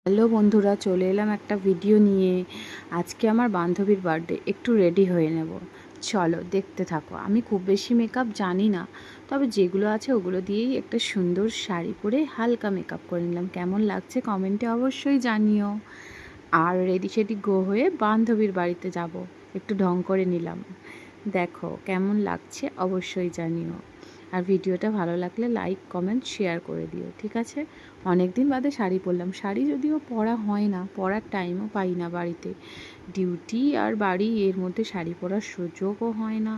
Hello বন্ধুরা, চলে এলাম একটা ভিডিও নিয়ে। আজকে আমার বান্ধবীর বার্থডে, একটু রেডি হয়ে নেব। চলো দেখতে থাকো। আমি খুব বেশি মেকআপ জানি না, তবে যেগুলো আছে ওগুলো দিয়েই একটা সুন্দর শাড়ি পরে হালকা মেকআপ করে নিলাম। কেমন লাগছে কমেন্টে অবশ্যই জানিও। আর রেডি সেডি গো হয়ে বান্ধবীর বাড়িতে যাব, একটু ঢং করে নিলাম। দেখো কেমন লাগছে অবশ্যই জানিও। আর ভিডিওটা ভালো লাগলে লাইক কমেন্ট শেয়ার করে দিও, ঠিক আছে? অনেক দিন বাদে শাড়ি পরলাম। শাড়ি যদিও পরা হয় না, পরার টাইমও পাই না বাড়িতে। ডিউটি আর বাড়ি, এর মধ্যে শাড়ি পরার সুযোগও হয় না।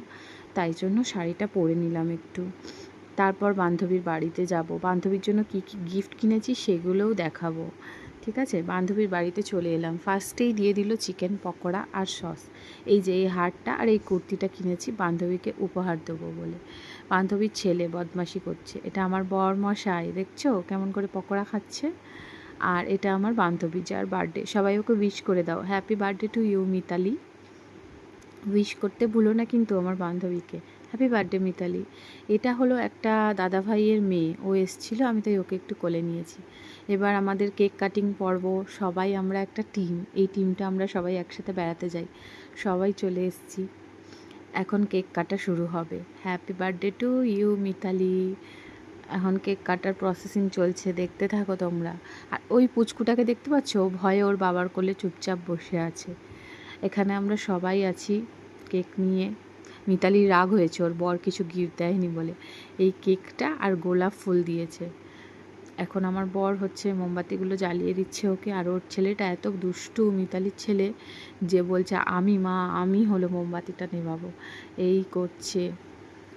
তাই জন্য শাড়িটা পরে নিলাম একটু। তারপর বান্ধবীর বাড়িতে যাব। বান্ধবীর জন্য কী কী গিফট কিনেছি সেগুলোও দেখাবো, ঠিক আছে? বান্ধবীর বাড়িতে চলে এলাম। ফার্স্টেই দিয়ে দিল চিকেন পকোড়া আর সস। এই যে এই হারটা আর এই কুর্তিটা কিনেছি বান্ধবীকে উপহার দেবো বলে। বান্ধবীর ছেলে বদমাশি করছে। এটা আমার বরমশাই, দেখছো কেমন করে পকোড়া খাচ্ছে। আর এটা আমার বান্ধবী, যার বার্থডে। সবাই ওকে উইশ করে দাও, happy birthday to you Mitali. Wish করতে ভুলো না কিন্তু আমার বান্ধবীকে। Happy birthday Mitali. এটা হলো একটা দাদা ভাইয়ের মেয়ে, ও এসেছিলো, আমি তাই ওকে একটু কোলে নিয়েছি। এবার আমাদের কেক কাটিং পর্ব। সবাই আমরা একটা টিম, এই টিমটা আমরা সবাই একসাথে বেড়াতে যাই। সবাই চলে এসেছি, এখন কেক কাটা শুরু হবে। Happy birthday to you Mitali. এখন কেক কাটার প্রসেসিং চলছে, দেখতে থাকো তোমরা। আর ওই পুচকুটাকে দেখতে পাচ্ছ, ও ভয়ে ওর বাবার কোলে চুপচাপ বসে আছে। এখানে আমরা সবাই আছি কেক নিয়ে। মিতালির রাগ হয়েছে, ওর বর কিছু গিফট দেয়নি বলে। এই কেকটা আর গোলাপ ফুল দিয়েছে। এখন আমার বর হচ্ছে মোমবাতিগুলো জ্বালিয়ে দিচ্ছে ওকে। আর ওর ছেলেটা এত দুষ্টু, মিতালির ছেলে, যে বলছে আমি মা, আমি হলো মোমবাতিটা নেভাবো, এই করছে।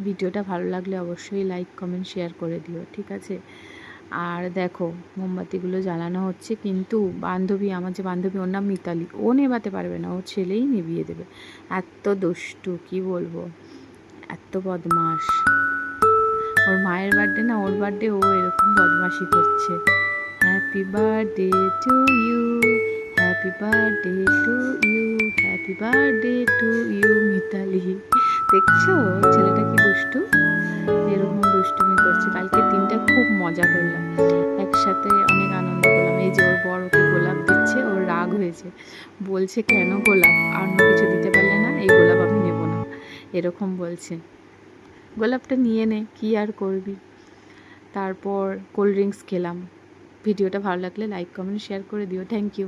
ভিডিওটা ভালো লাগলে অবশ্যই লাইক কমেন্ট শেয়ার করে দিও, ঠিক আছে? আর দেখো মোমবাতিগুলো জ্বালানো হচ্ছে, কিন্তু বান্ধবী, আমার যে বান্ধবী, ওর নাম মিতালি, ও নেভাতে পারবে না, ও ছেলেই নিভিয়ে দেবে। এত দুষ্টু, কি বলবো, এত বদমাস। ওর মায়ের বার্থডে না, ওর বার্থডে ও এরকম বদমাশি করছে। Happy birthday to you, happy birthday to you, happy birthday to you Mitali. দেখছো ছেলেটা কি দুষ্টু, এরকম দুষ্টুমি করছে। কালকে দিনটা খুব মজা করলাম, একসাথে অনেক আনন্দ করলাম। এই যে ওর বর ওকে গোলাপ দিচ্ছে, ওর রাগ হয়েছে, বলছে কেন গোলাপ, অন্য কিছু দিতে পারলে না, এই গোলাপ আমি নেব না, এরকম বলছে। গোলাপটা নিয়ে নে, কী আর করবি। তারপর কোল্ড ড্রিঙ্কস খেলাম। ভিডিওটা ভালো লাগলে লাইক কমেন্ট শেয়ার করে দিও। Thank you.